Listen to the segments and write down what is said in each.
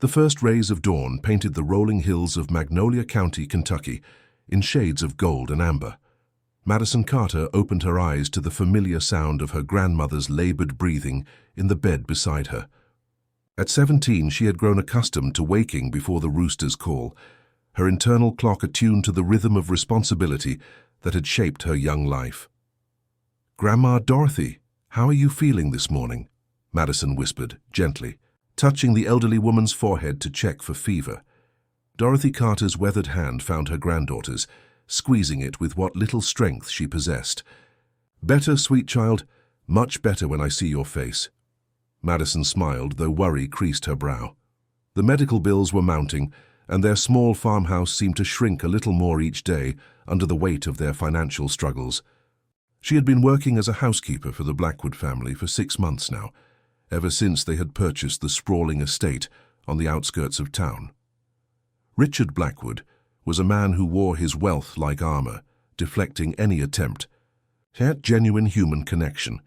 The first rays of dawn painted the rolling hills of Magnolia County, Kentucky, in shades of gold and amber. Madison Carter opened her eyes to the familiar sound of her grandmother's labored breathing in the bed beside her. At 17, she had grown accustomed to waking before the rooster's call, her internal clock attuned to the rhythm of responsibility that had shaped her young life. "Grandma Dorothy, how are you feeling this morning?" Madison whispered, gently, touching the elderly woman's forehead to check for fever. Dorothy Carter's weathered hand found her granddaughter's, squeezing it with what little strength she possessed. "Better, sweet child, much better when I see your face." Madison smiled, though worry creased her brow. The medical bills were mounting, and their small farmhouse seemed to shrink a little more each day under the weight of their financial struggles. She had been working as a housekeeper for the Blackwood family for 6 months now, ever since they had purchased the sprawling estate on the outskirts of town. Richard Blackwood was a man who wore his wealth like armor, deflecting any attempt at genuine human connection.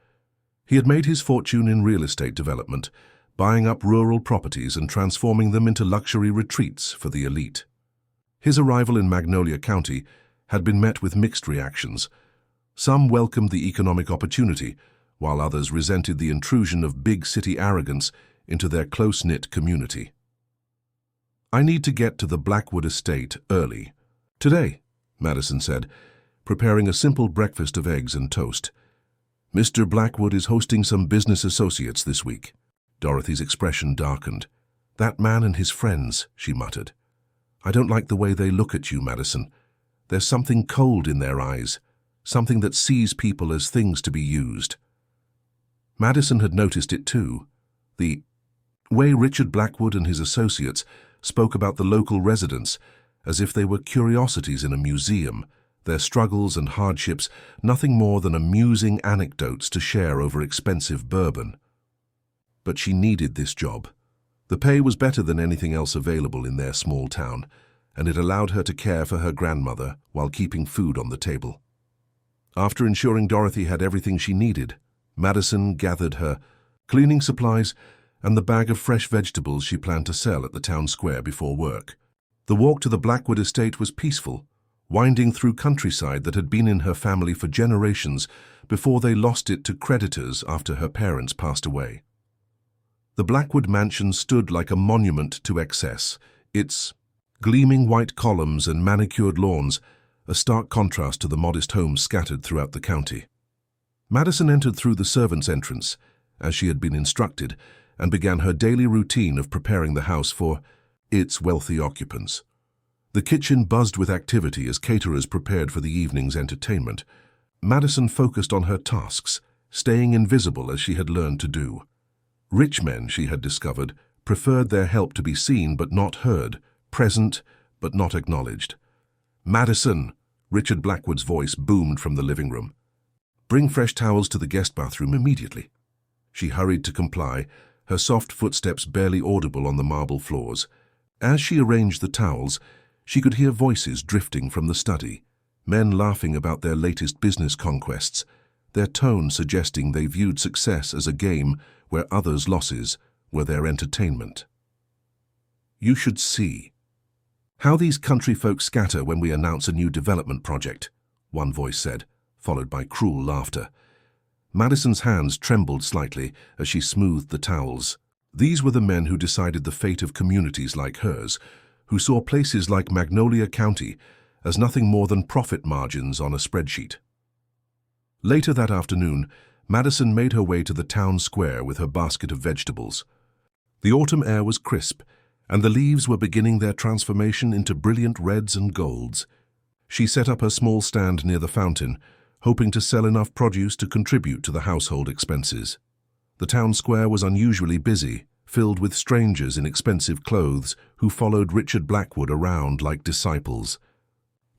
He had made his fortune in real estate development, buying up rural properties and transforming them into luxury retreats for the elite. His arrival in Magnolia County had been met with mixed reactions. Some welcomed the economic opportunity, while others resented the intrusion of big city arrogance into their close-knit community. "I need to get to the Blackwood estate early. Today," Madison said, preparing a simple breakfast of eggs and toast. "Mr. Blackwood is hosting some business associates this week." Dorothy's expression darkened. "That man and his friends," she muttered. "I don't like the way they look at you, Madison. There's something cold in their eyes, something that sees people as things to be used." Madison had noticed it too. The way Richard Blackwood and his associates spoke about the local residents as if they were curiosities in a museum, their struggles and hardships nothing more than amusing anecdotes to share over expensive bourbon. But she needed this job. The pay was better than anything else available in their small town, and it allowed her to care for her grandmother while keeping food on the table. After ensuring Dorothy had everything she needed, Madison gathered her cleaning supplies and the bag of fresh vegetables she planned to sell at the town square before work. The walk to the Blackwood estate was peaceful, winding through countryside that had been in her family for generations before they lost it to creditors after her parents passed away. The Blackwood mansion stood like a monument to excess, its gleaming white columns and manicured lawns a stark contrast to the modest homes scattered throughout the county. Madison entered through the servants' entrance, as she had been instructed, and began her daily routine of preparing the house for its wealthy occupants. The kitchen buzzed with activity as caterers prepared for the evening's entertainment. Madison focused on her tasks, staying invisible as she had learned to do. Rich men, she had discovered, preferred their help to be seen but not heard, present but not acknowledged. "Madison!" Richard Blackwood's voice boomed from the living room. "Bring fresh towels to the guest bathroom immediately." She hurried to comply, her soft footsteps barely audible on the marble floors. As she arranged the towels, she could hear voices drifting from the study, men laughing about their latest business conquests, their tone suggesting they viewed success as a game where others' losses were their entertainment. "You should see how these country folk scatter when we announce a new development project," one voice said, followed by cruel laughter. Madison's hands trembled slightly as she smoothed the towels. These were the men who decided the fate of communities like hers, who saw places like Magnolia County as nothing more than profit margins on a spreadsheet. Later that afternoon, Madison made her way to the town square with her basket of vegetables. The autumn air was crisp, and the leaves were beginning their transformation into brilliant reds and golds. She set up her small stand near the fountain, hoping to sell enough produce to contribute to the household expenses. The town square was unusually busy, filled with strangers in expensive clothes who followed Richard Blackwood around like disciples.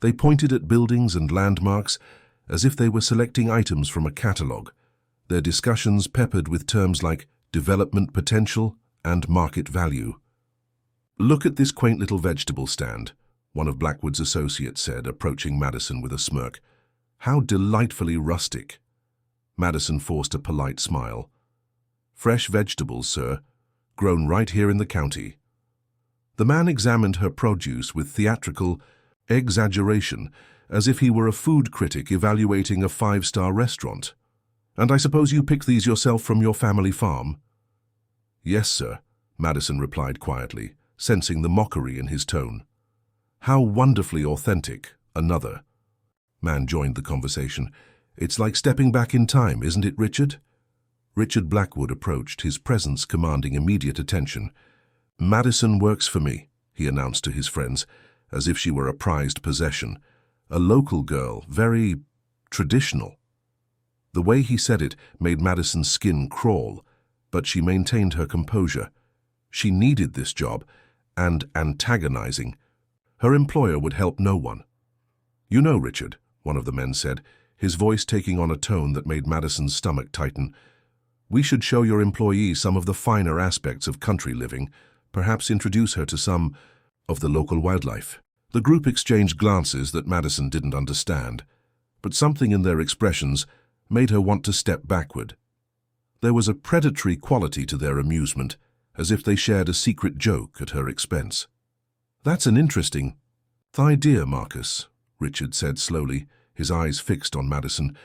They pointed at buildings and landmarks as if they were selecting items from a catalogue, their discussions peppered with terms like development potential and market value. "Look at this quaint little vegetable stand," one of Blackwood's associates said, approaching Madison with a smirk. "How delightfully rustic." Madison forced a polite smile. "Fresh vegetables, sir, grown right here in the county." The man examined her produce with theatrical exaggeration, as if he were a food critic evaluating a five-star restaurant. "And I suppose you picked these yourself from your family farm?" "Yes, sir," Madison replied quietly, sensing the mockery in his tone. "How wonderfully authentic," another man joined the conversation. "It's like stepping back in time, isn't it, Richard?" Richard Blackwood approached, his presence commanding immediate attention. "Madison works for me," he announced to his friends, as if she were a prized possession. "A local girl, very traditional." The way he said it made Madison's skin crawl, but she maintained her composure. She needed this job, and antagonizing. Her employer would help no one. "You know, Richard," one of the men said, his voice taking on a tone that made Madison's stomach tighten, "we should show your employee some of the finer aspects of country living, perhaps introduce her to some of the local wildlife." The group exchanged glances that Madison didn't understand, but something in their expressions made her want to step backward. There was a predatory quality to their amusement, as if they shared a secret joke at her expense. "That's an interesting idea, Marcus," Richard said slowly, his eyes fixed on Madison.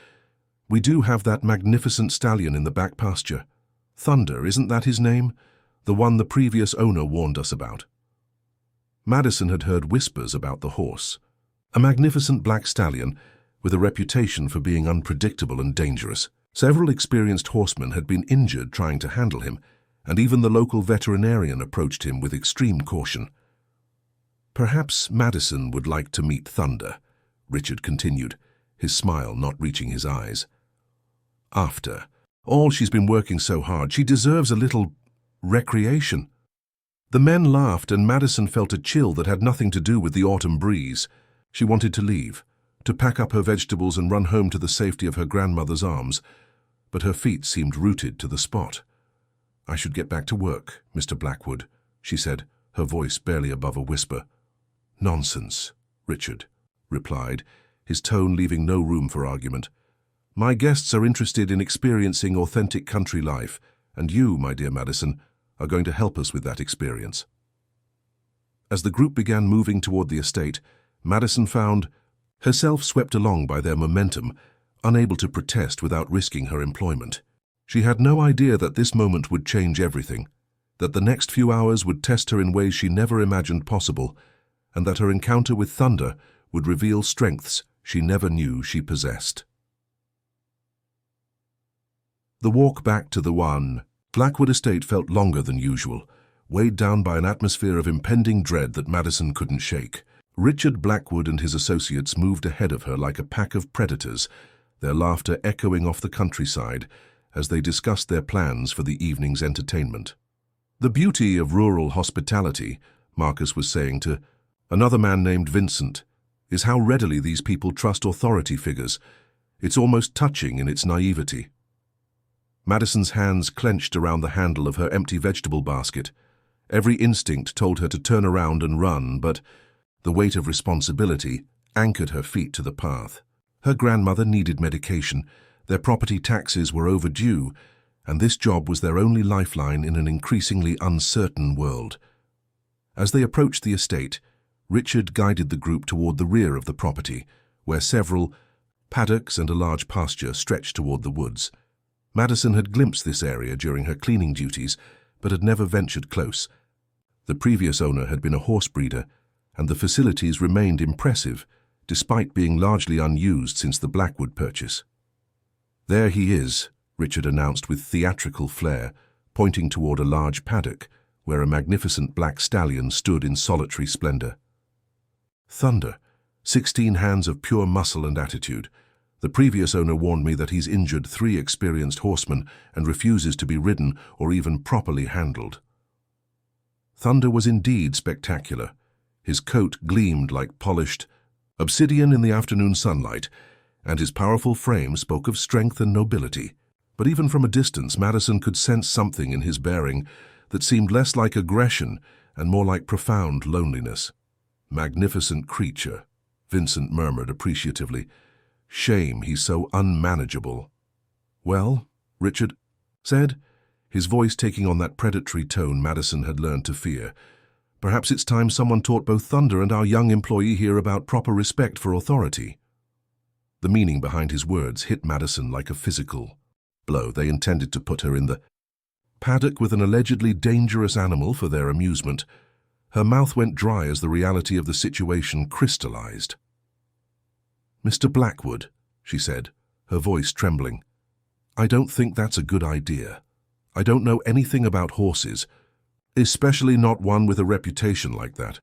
"We do have that magnificent stallion in the back pasture. Thunder, isn't that his name? The one the previous owner warned us about." Madison had heard whispers about the horse. A magnificent black stallion with a reputation for being unpredictable and dangerous. Several experienced horsemen had been injured trying to handle him, and even the local veterinarian approached him with extreme caution. "Perhaps Madison would like to meet Thunder," Richard continued, his smile not reaching his eyes. "After all she's been working so hard, she deserves a little recreation." The men laughed, and Madison felt a chill that had nothing to do with the autumn breeze. She wanted to leave, to pack up her vegetables and run home to the safety of her grandmother's arms, but her feet seemed rooted to the spot. "I should get back to work, Mr. Blackwood," she said, her voice barely above a whisper. "Nonsense," Richard replied, his tone leaving no room for argument. "My guests are interested in experiencing authentic country life, and you, my dear Madison, are going to help us with that experience." As the group began moving toward the estate, Madison found herself swept along by their momentum, unable to protest without risking her employment. She had no idea that this moment would change everything, that the next few hours would test her in ways she never imagined possible, and that her encounter with Thunder would reveal strengths she never knew she possessed. The walk back to the Blackwood estate felt longer than usual, weighed down by an atmosphere of impending dread that Madison couldn't shake. Richard Blackwood and his associates moved ahead of her like a pack of predators, their laughter echoing off the countryside as they discussed their plans for the evening's entertainment. "The beauty of rural hospitality," Marcus was saying to another man named Vincent, "is how readily these people trust authority figures. It's almost touching in its naivety." Madison's hands clenched around the handle of her empty vegetable basket. Every instinct told her to turn around and run, but the weight of responsibility anchored her feet to the path. Her grandmother needed medication, their property taxes were overdue, and this job was their only lifeline in an increasingly uncertain world. As they approached the estate, Richard guided the group toward the rear of the property, where several paddocks and a large pasture stretched toward the woods. Madison had glimpsed this area during her cleaning duties, but had never ventured close. The previous owner had been a horse breeder, and the facilities remained impressive, despite being largely unused since the Blackwood purchase. "There he is," Richard announced with theatrical flair, pointing toward a large paddock, where a magnificent black stallion stood in solitary splendor. "Thunder, 16 hands of pure muscle and attitude. The previous owner warned me that he's injured 3 experienced horsemen and refuses to be ridden or even properly handled." Thunder was indeed spectacular. His coat gleamed like polished obsidian in the afternoon sunlight, and his powerful frame spoke of strength and nobility. But even from a distance, Madison could sense something in his bearing that seemed less like aggression and more like profound loneliness. "Magnificent creature," Vincent murmured appreciatively. "Shame he's so unmanageable." "Well," Richard said, his voice taking on that predatory tone Madison had learned to fear, Perhaps it's time someone taught both Thunder and our young employee here about proper respect for authority. The meaning behind his words hit Madison like a physical blow. They intended to put her in the paddock with an allegedly dangerous animal for their amusement. Her mouth went dry as the reality of the situation crystallized. "Mr. Blackwood," she said, her voice trembling, "I don't think that's a good idea. I don't know anything about horses, especially not one with a reputation like that."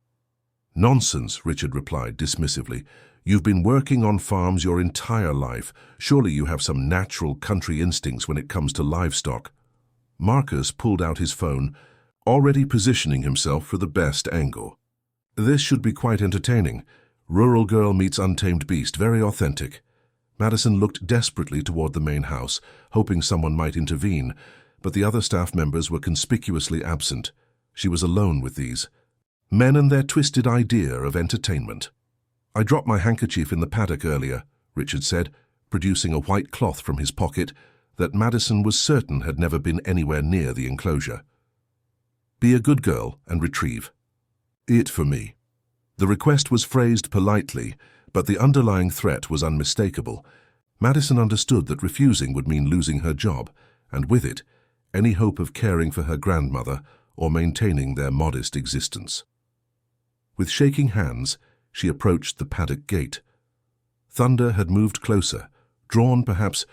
"Nonsense," Richard replied dismissively. "You've been working on farms your entire life. Surely you have some natural country instincts when it comes to livestock." Marcus pulled out his phone, already positioning himself for the best angle. "This should be quite entertaining. Rural girl meets untamed beast, very authentic." Madison looked desperately toward the main house, hoping someone might intervene, but the other staff members were conspicuously absent. She was alone with these men and their twisted idea of entertainment. "I dropped my handkerchief in the paddock earlier," Richard said, producing a white cloth from his pocket that Madison was certain had never been anywhere near the enclosure. "Be a good girl and retrieve it for me." The request was phrased politely, but the underlying threat was unmistakable. Madison understood that refusing would mean losing her job, and with it, any hope of caring for her grandmother or maintaining their modest existence. With shaking hands, she approached the paddock gate. Thunder had moved closer, drawn perhaps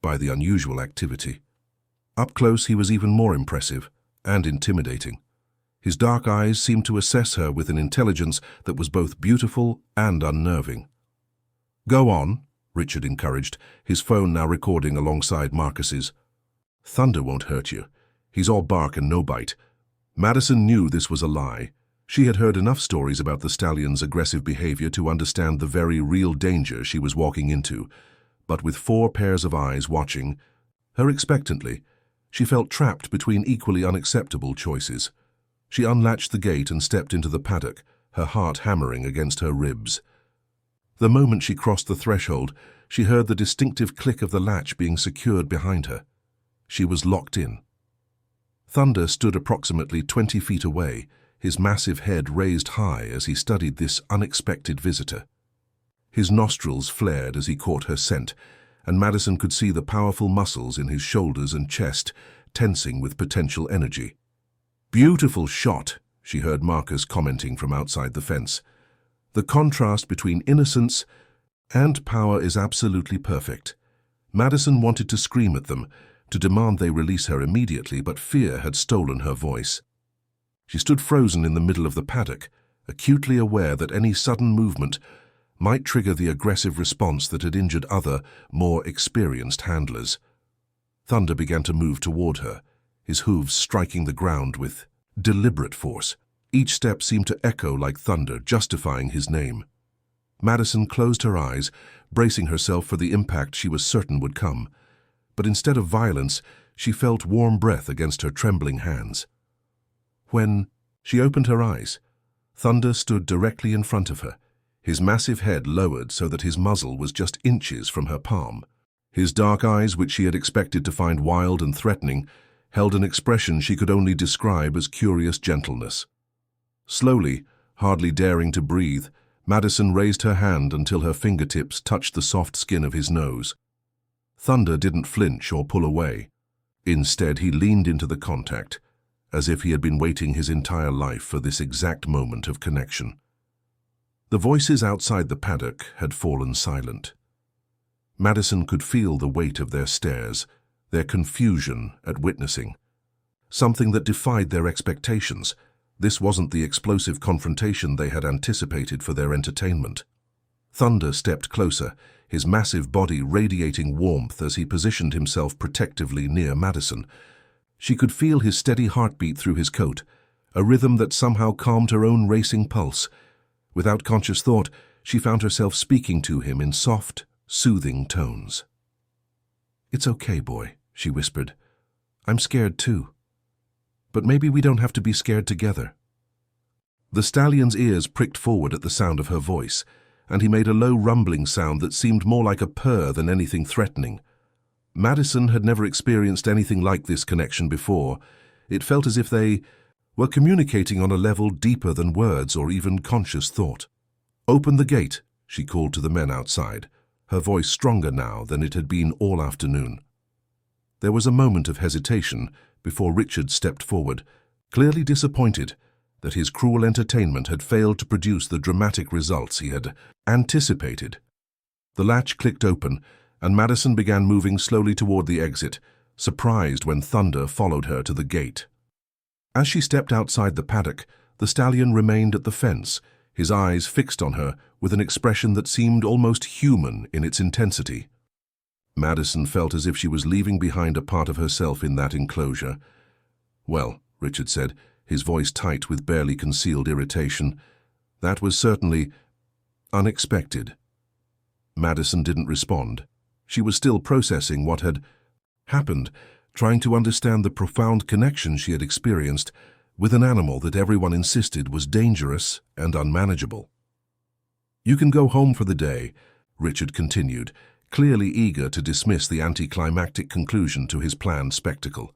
by the unusual activity. Up close he was even more impressive and intimidating. His dark eyes seemed to assess her with an intelligence that was both beautiful and unnerving. "Go on," Richard encouraged, his phone now recording alongside Marcus's. "Thunder won't hurt you. He's all bark and no bite." Madison knew this was a lie. She had heard enough stories about the stallion's aggressive behavior to understand the very real danger she was walking into. But with 4 pairs of eyes watching her expectantly, she felt trapped between equally unacceptable choices. She unlatched the gate and stepped into the paddock, her heart hammering against her ribs. The moment she crossed the threshold, she heard the distinctive click of the latch being secured behind her. She was locked in. Thunder stood approximately 20 feet away, his massive head raised high as he studied this unexpected visitor. His nostrils flared as he caught her scent, and Madison could see the powerful muscles in his shoulders and chest tensing with potential energy. "Beautiful shot," she heard Marcus commenting from outside the fence. "The contrast between innocence and power is absolutely perfect." Madison wanted to scream at them, to demand they release her immediately, but fear had stolen her voice. She stood frozen in the middle of the paddock, acutely aware that any sudden movement might trigger the aggressive response that had injured other, more experienced handlers. Thunder began to move toward her, his hooves striking the ground with deliberate force. Each step seemed to echo like thunder, justifying his name. Madison closed her eyes, bracing herself for the impact she was certain would come. But instead of violence, she felt warm breath against her trembling hands. When she opened her eyes, Thunder stood directly in front of her, his massive head lowered so that his muzzle was just inches from her palm. His dark eyes, which she had expected to find wild and threatening, held an expression she could only describe as curious gentleness. Slowly, hardly daring to breathe, Madison raised her hand until her fingertips touched the soft skin of his nose. Thunder didn't flinch or pull away. Instead, he leaned into the contact, as if he had been waiting his entire life for this exact moment of connection. The voices outside the paddock had fallen silent. Madison could feel the weight of their stares, their confusion at witnessing. Something that defied their expectations. This wasn't the explosive confrontation they had anticipated for their entertainment. Thunder stepped closer, his massive body radiating warmth as he positioned himself protectively near Madison. She could feel his steady heartbeat through his coat, a rhythm that somehow calmed her own racing pulse. Without conscious thought, she found herself speaking to him in soft, soothing tones. "It's okay, boy," she whispered. "I'm scared too. But maybe we don't have to be scared together." The stallion's ears pricked forward at the sound of her voice, and he made a low rumbling sound that seemed more like a purr than anything threatening. Madison had never experienced anything like this connection before. It felt as if they were communicating on a level deeper than words or even conscious thought. "Open the gate," she called to the men outside, her voice stronger now than it had been all afternoon. There was a moment of hesitation before Richard stepped forward, clearly disappointed that his cruel entertainment had failed to produce the dramatic results he had anticipated. The latch clicked open, and Madison began moving slowly toward the exit, surprised when Thunder followed her to the gate. As she stepped outside the paddock, the stallion remained at the fence, his eyes fixed on her with an expression that seemed almost human in its intensity. Madison felt as if she was leaving behind a part of herself in that enclosure. "Well," Richard said, his voice tight with barely concealed irritation, "that was certainly unexpected." Madison didn't respond. She was still processing what had happened, trying to understand the profound connection she had experienced with an animal that everyone insisted was dangerous and unmanageable. "You can go home for the day," Richard continued, clearly eager to dismiss the anticlimactic conclusion to his planned spectacle.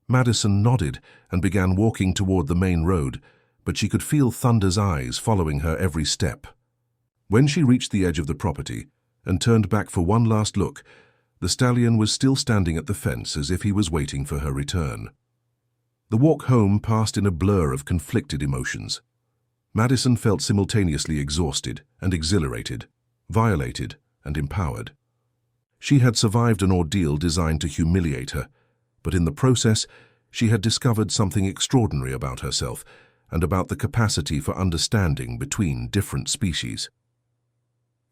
Madison nodded and began walking toward the main road, but she could feel Thunder's eyes following her every step. When she reached the edge of the property and turned back for one last look, the stallion was still standing at the fence as if he was waiting for her return. The walk home passed in a blur of conflicted emotions. Madison felt simultaneously exhausted and exhilarated, violated and empowered. She had survived an ordeal designed to humiliate her, but in the process, she had discovered something extraordinary about herself and about the capacity for understanding between different species.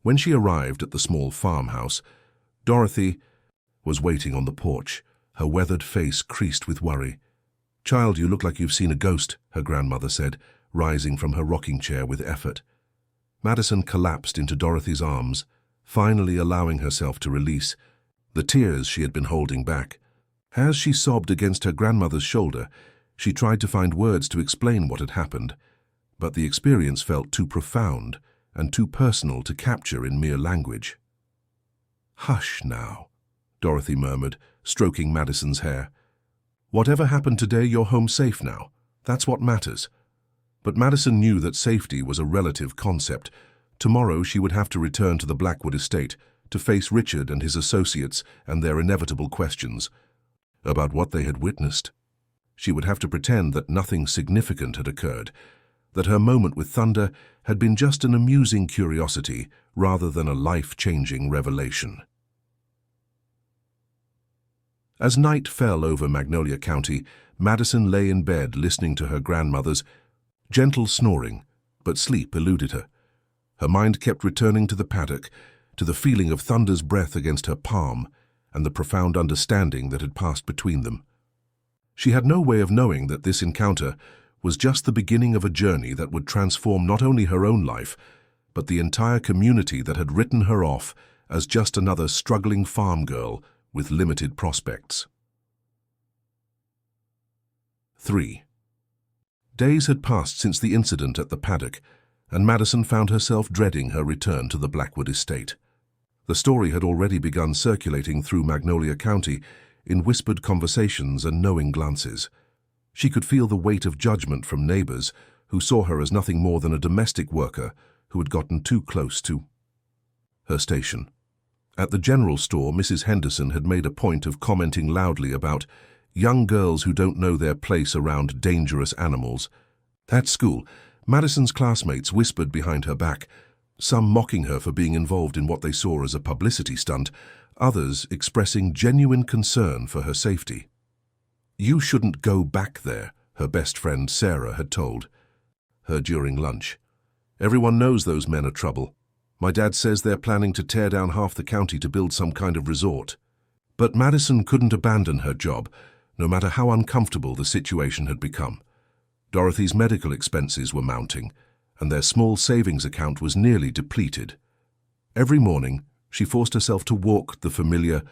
When she arrived at the small farmhouse, Dorothy was waiting on the porch, her weathered face creased with worry. "Child, you look like you've seen a ghost," her grandmother said, rising from her rocking chair with effort. Madison collapsed into Dorothy's arms, finally allowing herself to release the tears she had been holding back. As she sobbed against her grandmother's shoulder, she tried to find words to explain what had happened, but the experience felt too profound and too personal to capture in mere language. "Hush now," Dorothy murmured, stroking Madison's hair. "Whatever happened today, you're home safe now. That's what matters." But Madison knew that safety was a relative concept. Tomorrow she would have to return to the Blackwood estate to face Richard and his associates and their inevitable questions about what they had witnessed. She would have to pretend that nothing significant had occurred, that her moment with Thunder had been just an amusing curiosity rather than a life-changing revelation. As night fell over Magnolia County, Madison lay in bed listening to her grandmother's gentle snoring, but sleep eluded her. Her mind kept returning to the paddock, to the feeling of Thunder's breath against her palm, and the profound understanding that had passed between them. She had no way of knowing that this encounter was just the beginning of a journey that would transform not only her own life, but the entire community that had written her off as just another struggling farm girl with limited prospects. 3. Days had passed since the incident at the paddock, and Madison found herself dreading her return to the Blackwood estate. The story had already begun circulating through Magnolia County in whispered conversations and knowing glances. She could feel the weight of judgment from neighbors who saw her as nothing more than a domestic worker who had gotten too close to her station. At the general store, Mrs. Henderson had made a point of commenting loudly about young girls who don't know their place around dangerous animals. At school, Madison's classmates whispered behind her back, some mocking her for being involved in what they saw as a publicity stunt, others expressing genuine concern for her safety. "You shouldn't go back there," her best friend Sarah had told her during lunch. "Everyone knows those men are trouble. My dad says they're planning to tear down half the county to build some kind of resort." But Madison couldn't abandon her job, no matter how uncomfortable the situation had become. Dorothy's medical expenses were mounting, and their small savings account was nearly depleted. Every morning, she forced herself to walk the familiar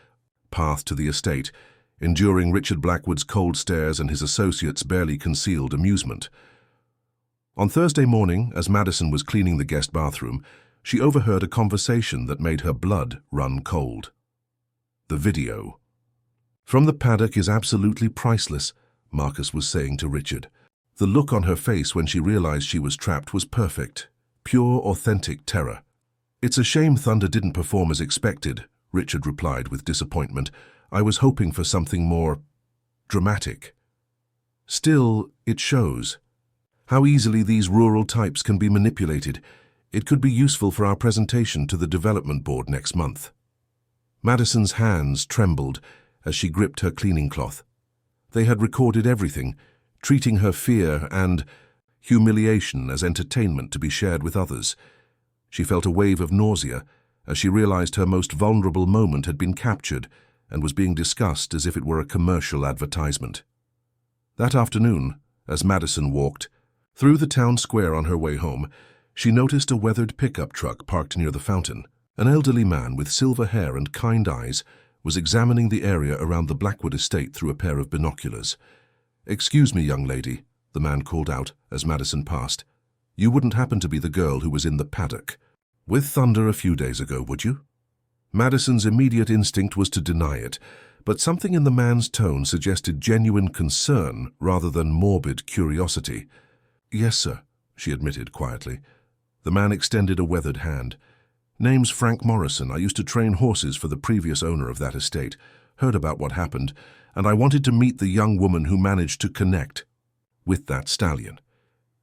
path to the estate, enduring Richard Blackwood's cold stares and his associates' barely concealed amusement. On Thursday morning, as Madison was cleaning the guest bathroom, she overheard a conversation that made her blood run cold. The video. "From the paddock is absolutely priceless," Marcus was saying to Richard. The look on her face when she realized she was trapped was perfect. Pure, authentic terror. "It's a shame Thunder didn't perform as expected," Richard replied with disappointment. "I was hoping for something more dramatic." "Still, it shows how easily these rural types can be manipulated. It could be useful for our presentation to the development board next month." Madison's hands trembled as she gripped her cleaning cloth. They had recorded everything, treating her fear and humiliation as entertainment to be shared with others. She felt a wave of nausea as she realized her most vulnerable moment had been captured and was being discussed as if it were a commercial advertisement. That afternoon, as Madison walked through the town square on her way home, she noticed a weathered pickup truck parked near the fountain. An elderly man with silver hair and kind eyes was examining the area around the Blackwood estate through a pair of binoculars. "Excuse me, young lady," the man called out as Madison passed. "You wouldn't happen to be the girl who was in the paddock with Thunder a few days ago, would you?" Madison's immediate instinct was to deny it, but something in the man's tone suggested genuine concern rather than morbid curiosity. "Yes, sir," she admitted quietly. The man extended a weathered hand. "Name's Frank Morrison. I used to train horses for the previous owner of that estate. Heard about what happened, and I wanted to meet the young woman who managed to connect with that stallion."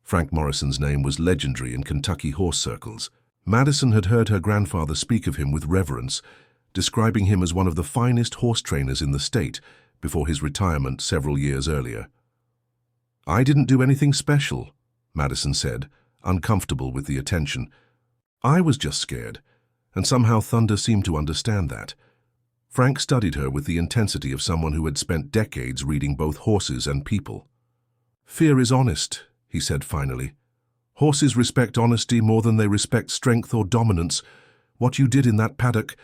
Frank Morrison's name was legendary in Kentucky horse circles. Madison had heard her grandfather speak of him with reverence, describing him as one of the finest horse trainers in the state before his retirement several years earlier. "I didn't do anything special," Madison said, uncomfortable with the attention. "I was just scared, and somehow Thunder seemed to understand that." Frank studied her with the intensity of someone who had spent decades reading both horses and people. "Fear is honest," he said finally. "Horses respect honesty more than they respect strength or dominance. What you did in that paddock,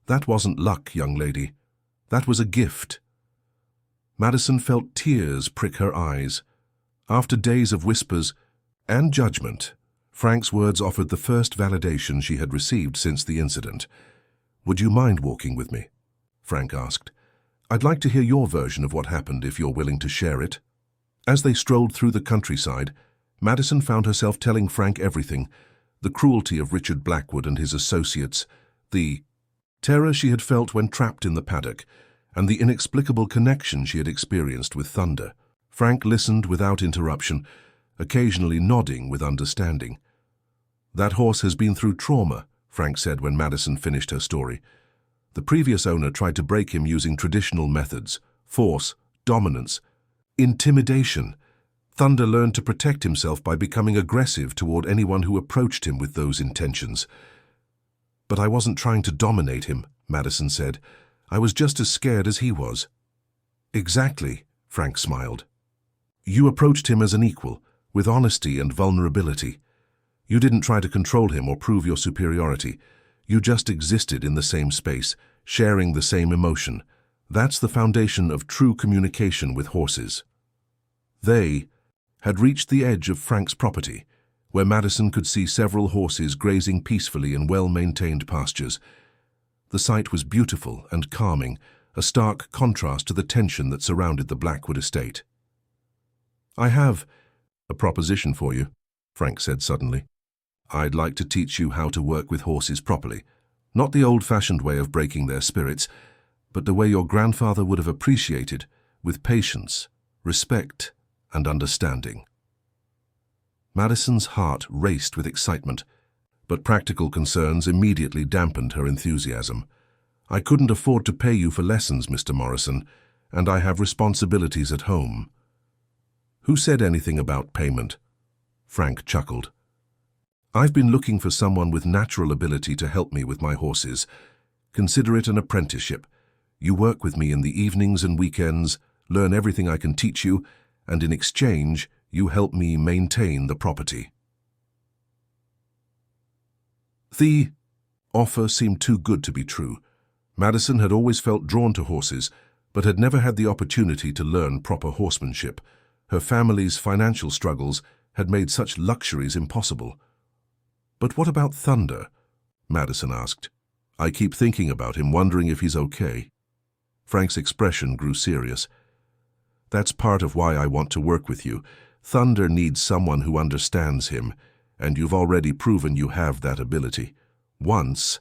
that wasn't luck, young lady. That was a gift." Madison felt tears prick her eyes. After days of whispers and judgment, Frank's words offered the first validation she had received since the incident. "Would you mind walking with me?" Frank asked. "I'd like to hear your version of what happened if you're willing to share it." As they strolled through the countryside, Madison found herself telling Frank everything: the cruelty of Richard Blackwood and his associates, the terror she had felt when trapped in the paddock, and the inexplicable connection she had experienced with Thunder. Frank listened without interruption, occasionally nodding with understanding. "That horse has been through trauma," Frank said when Madison finished her story. "The previous owner tried to break him using traditional methods: force, dominance, intimidation. Thunder learned to protect himself by becoming aggressive toward anyone who approached him with those intentions." "But I wasn't trying to dominate him," Madison said. "I was just as scared as he was." "Exactly," Frank smiled. "You approached him as an equal, with honesty and vulnerability. You didn't try to control him or prove your superiority. You just existed in the same space, sharing the same emotion. That's the foundation of true communication with horses." They had reached the edge of Frank's property, where Madison could see several horses grazing peacefully in well-maintained pastures. The sight was beautiful and calming, a stark contrast to the tension that surrounded the Blackwood estate. "I have a proposition for you," Frank said suddenly. "I'd like to teach you how to work with horses properly. Not the old-fashioned way of breaking their spirits, but the way your grandfather would have appreciated, with patience, respect, and understanding." Madison's heart raced with excitement, but practical concerns immediately dampened her enthusiasm. "I couldn't afford to pay you for lessons, Mr. Morrison, and I have responsibilities at home." "Who said anything about payment?" Frank chuckled. "I've been looking for someone with natural ability to help me with my horses. Consider it an apprenticeship. You work with me in the evenings and weekends, learn everything I can teach you, and in exchange, you help me maintain the property." The offer seemed too good to be true. Madison had always felt drawn to horses, but had never had the opportunity to learn proper horsemanship. Her family's financial struggles had made such luxuries impossible. "But what about Thunder?" Madison asked. "I keep thinking about him, wondering if he's okay." Frank's expression grew serious. "That's part of why I want to work with you. Thunder needs someone who understands him, and you've already proven you have that ability. Once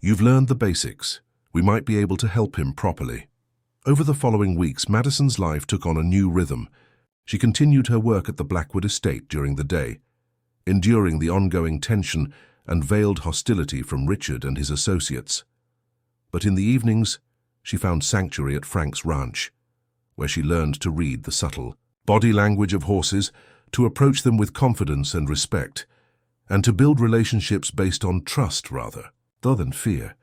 you've learned the basics, we might be able to help him properly. Over the following weeks, Madison's life took on a new rhythm. She continued her work at the Blackwood estate during the day, enduring the ongoing tension and veiled hostility from Richard and his associates. But in the evenings, she found sanctuary at Frank's ranch, where she learned to read the subtle body language of horses, to approach them with confidence and respect, and to build relationships based on trust rather than fear.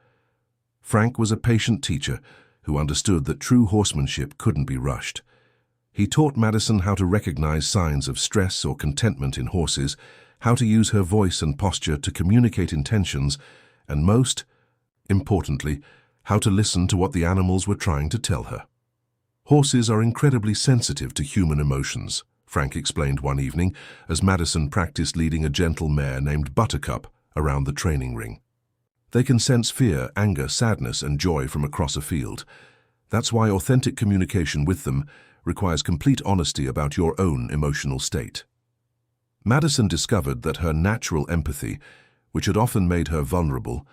Frank was a patient teacher who understood that true horsemanship couldn't be rushed. He taught Madison how to recognize signs of stress or contentment in horses, how to use her voice and posture to communicate intentions, and most importantly, how to listen to what the animals were trying to tell her. Horses are incredibly sensitive to human emotions, Frank explained one evening as Madison practiced leading a gentle mare named Buttercup around the training ring. They can sense fear, anger, sadness, and joy from across a field. That's why authentic communication with them requires complete honesty about your own emotional state. Madison discovered that her natural empathy, which had often made her vulnerable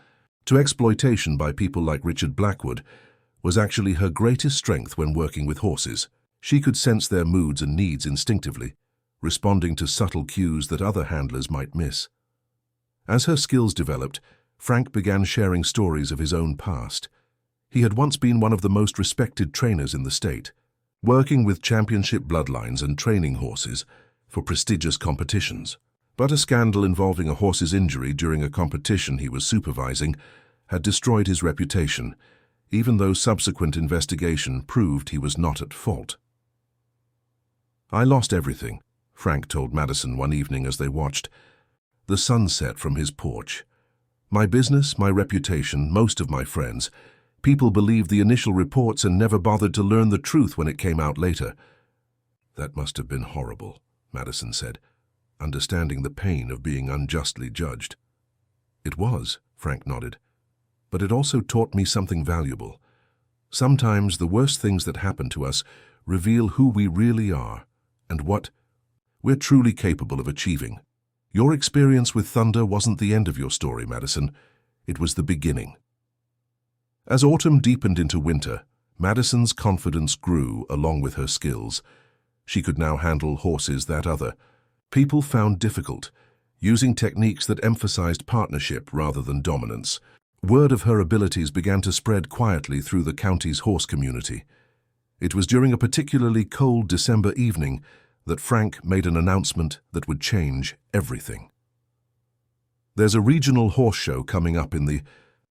to exploitation by people like Richard Blackwood, was actually her greatest strength when working with horses. She could sense their moods and needs instinctively, responding to subtle cues that other handlers might miss. As her skills developed, Frank began sharing stories of his own past. He had once been one of the most respected trainers in the state, working with championship bloodlines and training horses for prestigious competitions. But a scandal involving a horse's injury during a competition he was supervising had destroyed his reputation, even though subsequent investigation proved he was not at fault. "I lost everything," Frank told Madison one evening as they watched the sunset from his porch. "My business, my reputation, most of my friends. People believed the initial reports and never bothered to learn the truth when it came out later." "That must have been horrible," Madison said, understanding the pain of being unjustly judged. "It was," Frank nodded. "But it also taught me something valuable. Sometimes the worst things that happen to us reveal who we really are and what we're truly capable of achieving. Your experience with Thunder wasn't the end of your story, Madison. It was the beginning." As autumn deepened into winter, Madison's confidence grew along with her skills. She could now handle horses that other people found difficult, using techniques that emphasized partnership rather than dominance. Word of her abilities began to spread quietly through the county's horse community. It was during a particularly cold December evening that Frank made an announcement that would change everything. "There's a regional horse show coming up in the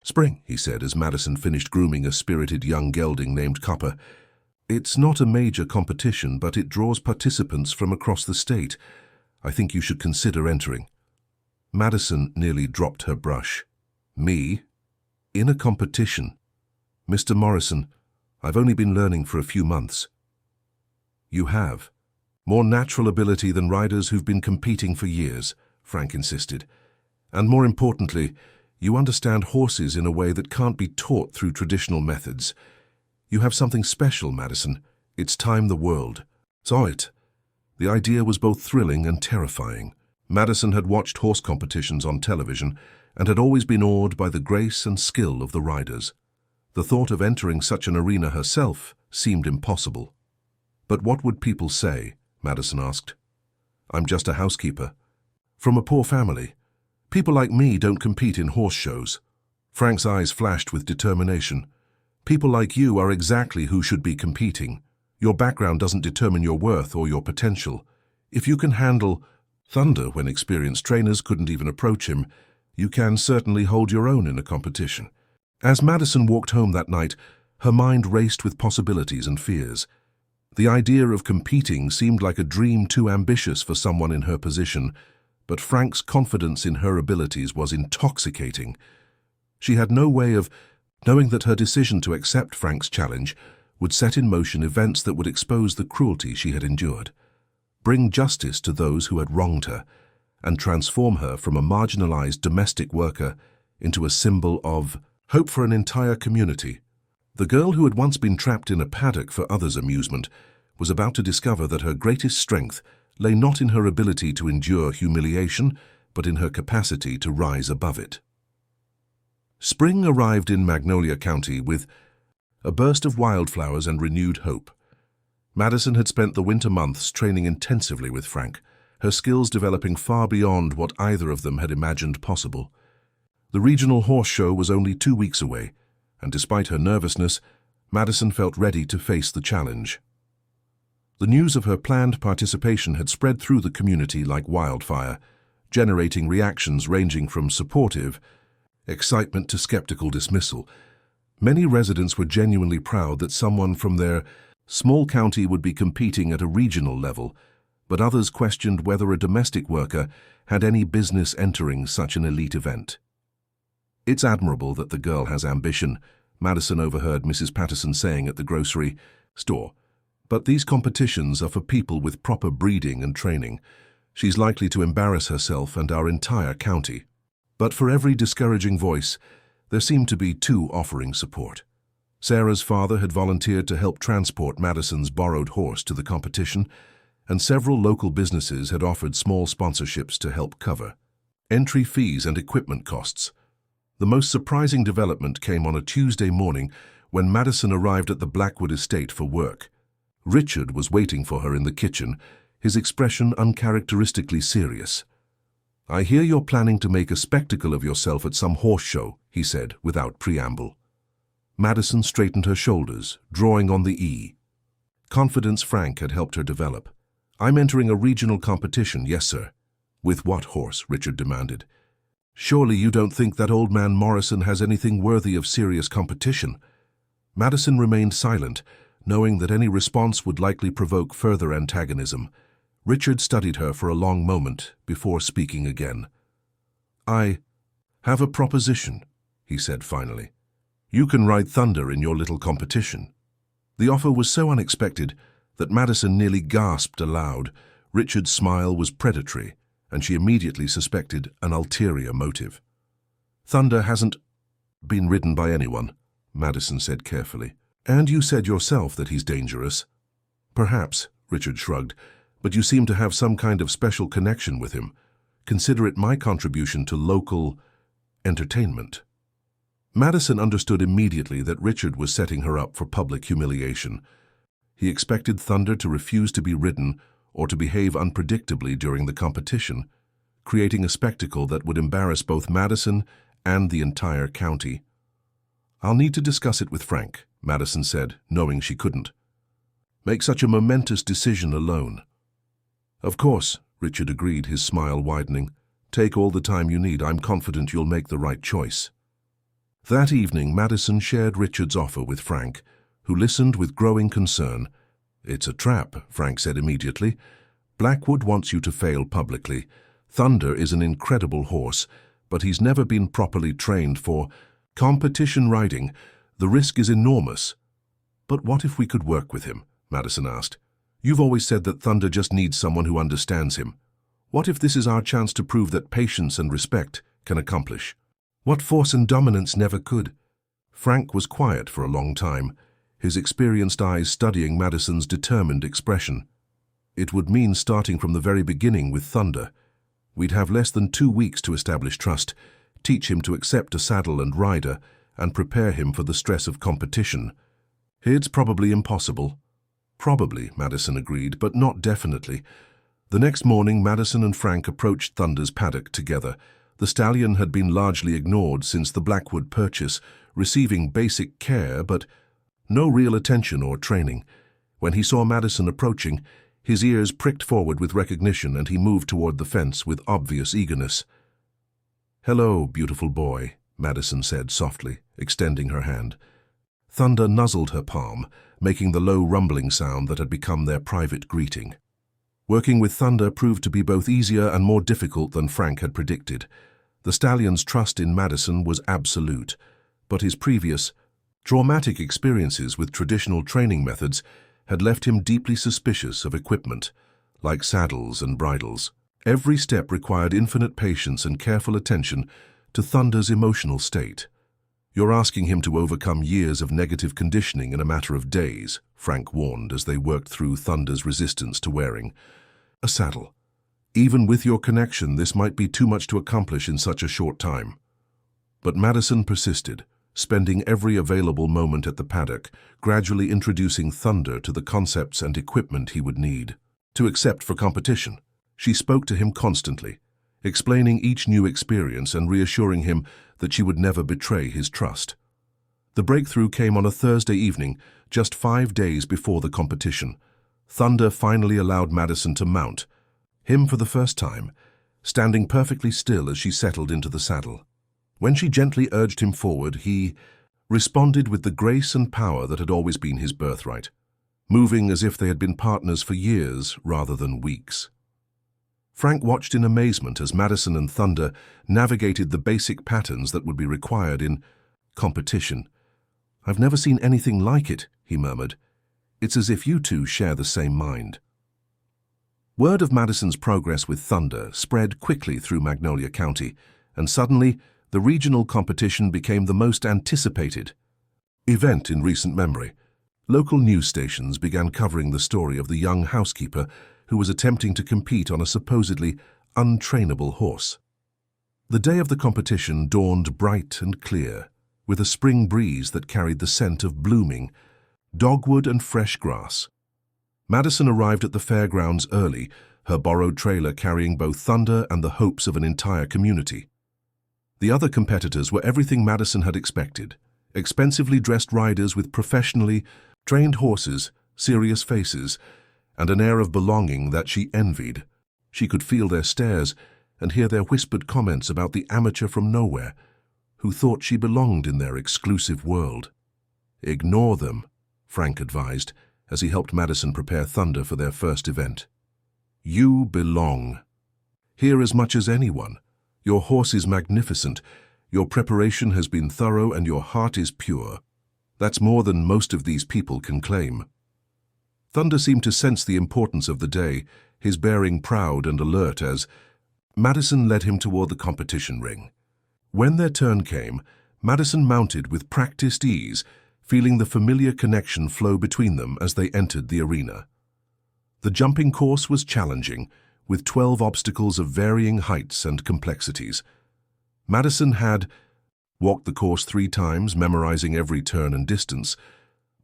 spring," he said as Madison finished grooming a spirited young gelding named Copper. "It's not a major competition, but it draws participants from across the state. I think you should consider entering." Madison nearly dropped her brush. "Me? In a competition? Mr. Morrison, I've only been learning for a few months." "You have more natural ability than riders who've been competing for years," Frank insisted. "And more importantly, you understand horses in a way that can't be taught through traditional methods. You have something special, Madison. It's time the world saw it." The idea was both thrilling and terrifying. Madison had watched horse competitions on television and had always been awed by the grace and skill of the riders. The thought of entering such an arena herself seemed impossible. "But what would people say?" Madison asked. "I'm just a housekeeper. From a poor family. People like me don't compete in horse shows." Frank's eyes flashed with determination. "People like you are exactly who should be competing. Your background doesn't determine your worth or your potential. If you can handle Thunder when experienced trainers couldn't even approach him, you can certainly hold your own in a competition." As Madison walked home that night, her mind raced with possibilities and fears. The idea of competing seemed like a dream too ambitious for someone in her position, but Frank's confidence in her abilities was intoxicating. She had no way of knowing that her decision to accept Frank's challenge would set in motion events that would expose the cruelty she had endured, bring justice to those who had wronged her, and transform her from a marginalized domestic worker into a symbol of hope for an entire community. The girl who had once been trapped in a paddock for others' amusement was about to discover that her greatest strength lay not in her ability to endure humiliation, but in her capacity to rise above it. Spring arrived in Magnolia County with a burst of wildflowers and renewed hope. Madison had spent the winter months training intensively with Frank, her skills developing far beyond what either of them had imagined possible. The regional horse show was only 2 weeks away, and despite her nervousness, Madison felt ready to face the challenge. The news of her planned participation had spread through the community like wildfire, generating reactions ranging from supportive excitement to skeptical dismissal. Many residents were genuinely proud that someone from their small county would be competing at a regional level, but others questioned whether a domestic worker had any business entering such an elite event. "It's admirable that the girl has ambition," Madison overheard Mrs. Patterson saying at the grocery store. "But these competitions are for people with proper breeding and training. She's likely to embarrass herself and our entire county." But for every discouraging voice, there seemed to be 2 offering support. Sarah's father had volunteered to help transport Madison's borrowed horse to the competition, and several local businesses had offered small sponsorships to help cover entry fees and equipment costs. The most surprising development came on a Tuesday morning when Madison arrived at the Blackwood estate for work. Richard was waiting for her in the kitchen, his expression uncharacteristically serious. "I hear you're planning to make a spectacle of yourself at some horse show," he said without preamble. Madison straightened her shoulders, drawing on the E. Confidence Frank had helped her develop. "I'm entering a regional competition, yes, sir." "With what horse?" Richard demanded. "Surely you don't think that old man Morrison has anything worthy of serious competition?" Madison remained silent, knowing that any response would likely provoke further antagonism. Richard studied her for a long moment before speaking again. "I have a proposition," he said finally. "You can ride Thunder in your little competition." The offer was so unexpected that Madison nearly gasped aloud. Richard's smile was predatory, and she immediately suspected an ulterior motive. "Thunder hasn't been ridden by anyone," Madison said carefully. "And you said yourself that he's dangerous." "Perhaps," Richard shrugged, "but you seem to have some kind of special connection with him. Consider it my contribution to local entertainment." Madison understood immediately that Richard was setting her up for public humiliation. He expected Thunder to refuse to be ridden or to behave unpredictably during the competition, creating a spectacle that would embarrass both Madison and the entire county. "I'll need to discuss it with Frank," Madison said, knowing she couldn't make such a momentous decision alone. "Of course," Richard agreed, his smile widening. "Take all the time you need. I'm confident you'll make the right choice." That evening, Madison shared Richard's offer with Frank, who listened with growing concern. "It's a trap," Frank said immediately. "Blackwood wants you to fail publicly. Thunder is an incredible horse, but he's never been properly trained for competition riding. The risk is enormous." "But what if we could work with him?" Madison asked. "You've always said that Thunder just needs someone who understands him. What if this is our chance to prove that patience and respect can accomplish what force and dominance never could?" Frank was quiet for a long time, his experienced eyes studying Madison's determined expression. "It would mean starting from the very beginning with Thunder. We'd have less than 2 weeks to establish trust, teach him to accept a saddle and rider, and prepare him for the stress of competition. It's probably impossible." "Probably," Madison agreed, "but not definitely." The next morning, Madison and Frank approached Thunder's paddock together. The stallion had been largely ignored since the Blackwood purchase, receiving basic care but no real attention or training. When he saw Madison approaching, his ears pricked forward with recognition and he moved toward the fence with obvious eagerness. "Hello, beautiful boy," Madison said softly, extending her hand. Thunder nuzzled her palm, making the low rumbling sound that had become their private greeting. Working with Thunder proved to be both easier and more difficult than Frank had predicted. The stallion's trust in Madison was absolute, but his previous, traumatic experiences with traditional training methods had left him deeply suspicious of equipment, like saddles and bridles. Every step required infinite patience and careful attention to Thunder's emotional state. "You're asking him to overcome years of negative conditioning in a matter of days," Frank warned as they worked through Thunder's resistance to wearing. a saddle. Even with your connection, this might be too much to accomplish in such a short time. But Madison persisted, spending every available moment at the paddock, gradually introducing Thunder to the concepts and equipment he would need to accept for competition. She spoke to him constantly, explaining each new experience and reassuring him that she would never betray his trust. The breakthrough came on a Thursday evening, just 5 days before the competition. Thunder finally allowed Madison to mount, him for the first time, standing perfectly still as she settled into the saddle. When she gently urged him forward, he responded with the grace and power that had always been his birthright, moving as if they had been partners for years rather than weeks. Frank watched in amazement as Madison and Thunder navigated the basic patterns that would be required in competition. "I've never seen anything like it," he murmured. "It's as if you two share the same mind." Word of Madison's progress with Thunder spread quickly through Magnolia County, and suddenly the regional competition became the most anticipated event in recent memory. Local news stations began covering the story of the young housekeeper who was attempting to compete on a supposedly untrainable horse. The day of the competition dawned bright and clear, with a spring breeze that carried the scent of blooming dogwood and fresh grass. Madison arrived at the fairgrounds early, her borrowed trailer carrying both Thunder and the hopes of an entire community. The other competitors were everything Madison had expected: expensively dressed riders with professionally trained horses, serious faces, and an air of belonging that she envied. She could feel their stares and hear their whispered comments about the amateur from nowhere, who thought she belonged in their exclusive world. "Ignore them," Frank advised, as he helped Madison prepare Thunder for their first event. "You belong here as much as anyone. Your horse is magnificent, your preparation has been thorough, and your heart is pure. That's more than most of these people can claim." Thunder seemed to sense the importance of the day, his bearing proud and alert as Madison led him toward the competition ring. When their turn came, Madison mounted with practiced ease, feeling the familiar connection flow between them as they entered the arena. The jumping course was challenging, with 12 obstacles of varying heights and complexities. Madison had walked the course 3 times, memorizing every turn and distance,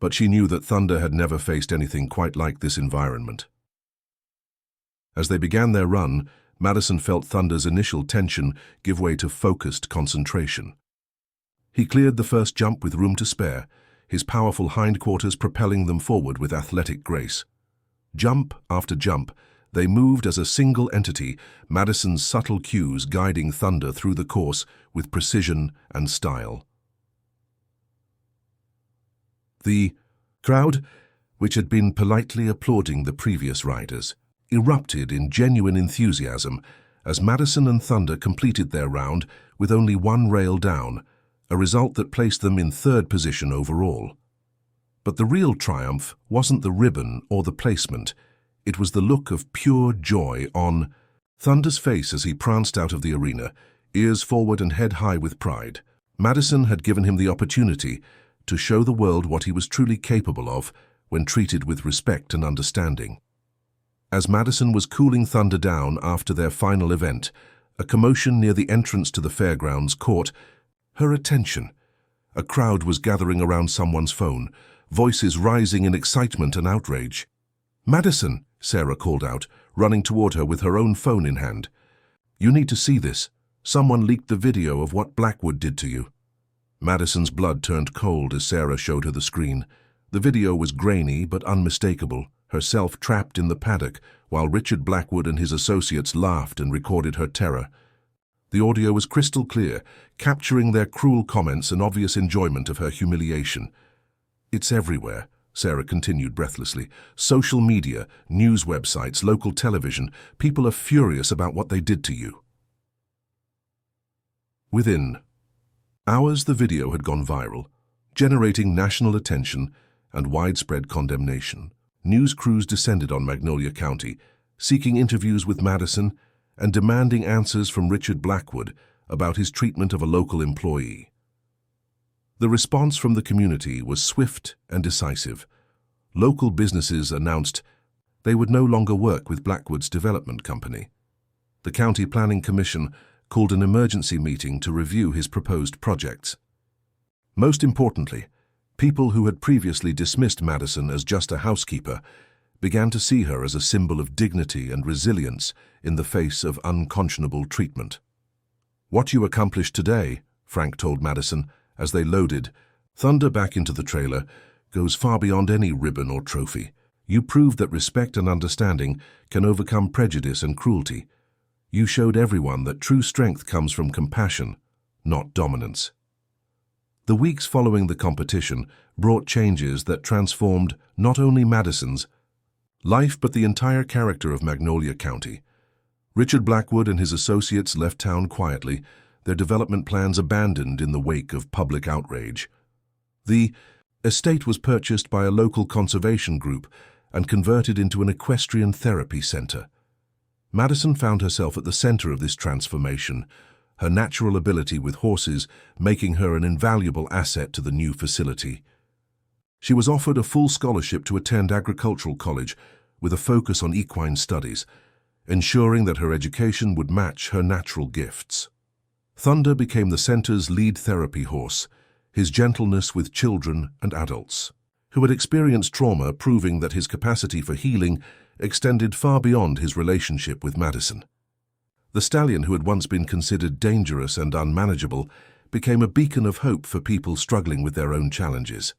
but she knew that Thunder had never faced anything quite like this environment. As they began their run, Madison felt Thunder's initial tension give way to focused concentration. He cleared the first jump with room to spare, his powerful hindquarters propelling them forward with athletic grace. Jump after jump, they moved as a single entity, Madison's subtle cues guiding Thunder through the course with precision and style. The crowd, which had been politely applauding the previous riders, erupted in genuine enthusiasm as Madison and Thunder completed their round with only 1 rail down, a result that placed them in 3rd position overall. But the real triumph wasn't the ribbon or the placement. It was the look of pure joy on Thunder's face as he pranced out of the arena, ears forward and head high with pride. Madison had given him the opportunity to show the world what he was truly capable of when treated with respect and understanding. As Madison was cooling Thunder down after their final event, a commotion near the entrance to the fairgrounds caught her attention. A crowd was gathering around someone's phone, voices rising in excitement and outrage. "Madison," Sarah called out, running toward her with her own phone in hand. "You need to see this. Someone leaked the video of what Blackwood did to you." Madison's blood turned cold as Sarah showed her the screen. The video was grainy but unmistakable, herself trapped in the paddock, while Richard Blackwood and his associates laughed and recorded her terror. The audio was crystal clear, capturing their cruel comments and obvious enjoyment of her humiliation. "It's everywhere," Sarah continued breathlessly. "Social media, news websites, local television. People are furious about what they did to you." Within hours, the video had gone viral, generating national attention and widespread condemnation. News crews descended on Magnolia County, seeking interviews with Madison and demanding answers from Richard Blackwood about his treatment of a local employee. The response from the community was swift and decisive. Local businesses announced They would no longer work with Blackwood's development company. The County Planning Commission called an emergency meeting to review his proposed projects. Most importantly, people who had previously dismissed Madison as just a housekeeper began to see her as a symbol of dignity and resilience in the face of unconscionable treatment. "What you accomplished today," Frank told Madison as they loaded Thunder back into the trailer, "goes far beyond any ribbon or trophy. You proved that respect and understanding can overcome prejudice and cruelty. You showed everyone that true strength comes from compassion, not dominance." The weeks following the competition brought changes that transformed not only Madison's life but the entire character of Magnolia County. Richard Blackwood and his associates left town quietly, their development plans abandoned in the wake of public outrage. The estate was purchased by a local conservation group and converted into an equestrian therapy center. Madison found herself at the center of this transformation, her natural ability with horses making her an invaluable asset to the new facility. She was offered a full scholarship to attend agricultural college with a focus on equine studies, ensuring that her education would match her natural gifts. Thunder became the center's lead therapy horse, his gentleness with children and adults who had experienced trauma proving that his capacity for healing extended far beyond his relationship with Madison. The stallion, who had once been considered dangerous and unmanageable, became a beacon of hope for people struggling with their own challenges.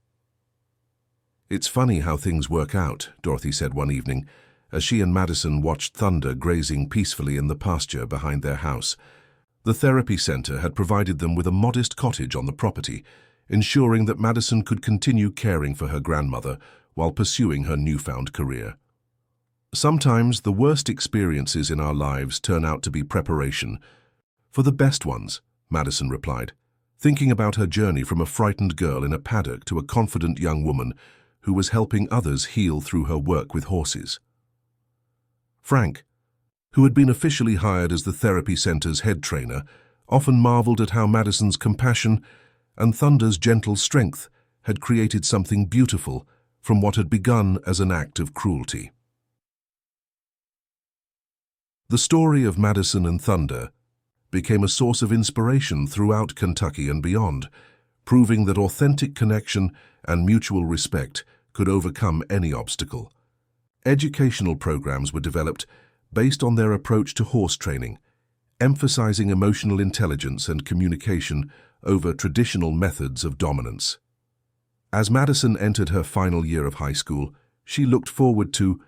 "It's funny how things work out," Dorothy said one evening, as she and Madison watched Thunder grazing peacefully in the pasture behind their house. The therapy center had provided them with a modest cottage on the property, ensuring that Madison could continue caring for her grandmother while pursuing her newfound career. "Sometimes the worst experiences in our lives turn out to be preparation for the best ones," Madison replied, thinking about her journey from a frightened girl in a paddock to a confident young woman who was helping others heal through her work with horses. Frank, who had been officially hired as the therapy center's head trainer, often marveled at how Madison's compassion and Thunder's gentle strength had created something beautiful from what had begun as an act of cruelty. The story of Madison and Thunder became a source of inspiration throughout Kentucky and beyond, proving that authentic connection and mutual respect could overcome any obstacle. Educational programs were developed based on their approach to horse training, emphasizing emotional intelligence and communication over traditional methods of dominance. As Madison entered her final year of high school, she looked forward to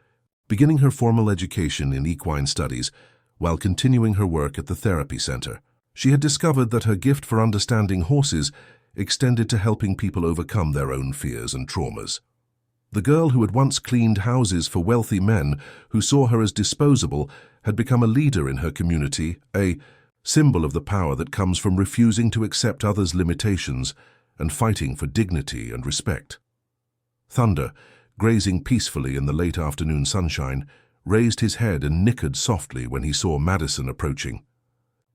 beginning her formal education in equine studies while continuing her work at the therapy center. She had discovered that her gift for understanding horses extended to helping people overcome their own fears and traumas. The girl who had once cleaned houses for wealthy men who saw her as disposable had become a leader in her community, a symbol of the power that comes from refusing to accept others' limitations and fighting for dignity and respect. Thunder, grazing peacefully in the late afternoon sunshine, raised his head and nickered softly when he saw Madison approaching.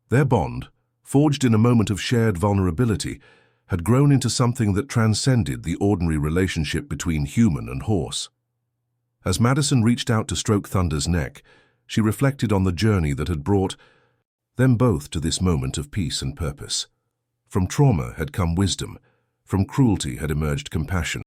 Their bond, forged in a moment of shared vulnerability, had grown into something that transcended the ordinary relationship between human and horse. As Madison reached out to stroke Thunder's neck, she reflected on the journey that had brought them both to this moment of peace and purpose. From trauma had come wisdom, from cruelty had emerged compassion.